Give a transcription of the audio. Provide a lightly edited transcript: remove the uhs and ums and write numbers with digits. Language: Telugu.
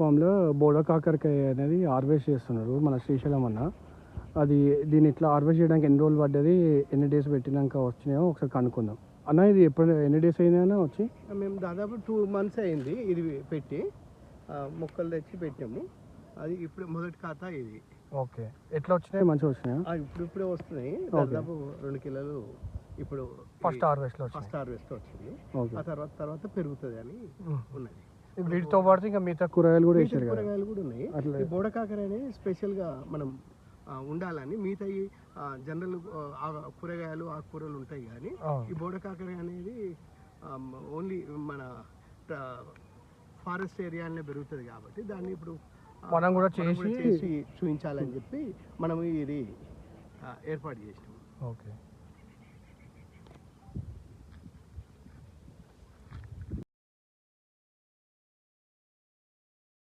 ఫామ్‌లో బోడ కాకరకాయ అనేది హార్వెస్ట్ చేస్తున్నారు మన శ్రీశైలం అన్న. అది దీన్ని ఇట్లా హార్వెస్ట్ చేయడానికి ఎన్ని రోజులు పడ్డది? ఎన్ని డేస్ పెట్టినాక వచ్చినాయో ఒకసారి కనుక్కుందాం. అన్న ఇది ఎప్పుడు ఎన్ని డేస్ అయిందన్న వచ్చి? మేము దాదాపు 2 months అయింది ఇది పెట్టి. మొక్కలు తెచ్చి పెట్టాము. అది ఇప్పుడు మొదటి ఖాతా ఇది. ఓకే. ఎట్లా వచ్చినాయి? మంచిగా వచ్చినాయా? ఇప్పుడే వస్తున్నాయి. దాదాపు 2 కిలోలు ఇప్పుడు ఫస్ట్ హార్వెస్ట్‌లో వచ్చింది. ఓకే. ఆ తర్వాత పెరుగుతుంది అని ఉన్నది. వీటితో పాటు ఇంకా మిగతా కూరగాయలు కూడా వేసారు కదా? కూరగాయలు కూడా ఉన్నాయి. ఈ బోడ కాకర అనేది స్పెషల్గా మనం ఉండాలని మిగతా ఈ జనరల్ కూరగాయలు ఆకుకూరలు ఉంటాయి కానీ ఈ బోడ కాకర అనేది ఓన్లీ మన ఫారెస్ట్ ఏరియాలోనే పెరుగుతుంది కాబట్టి దాన్ని ఇప్పుడు మనం కూడా చేసి చూపించాలని చెప్పి మనం ఇది ఏర్పాటు చేసినాం. ఓకే.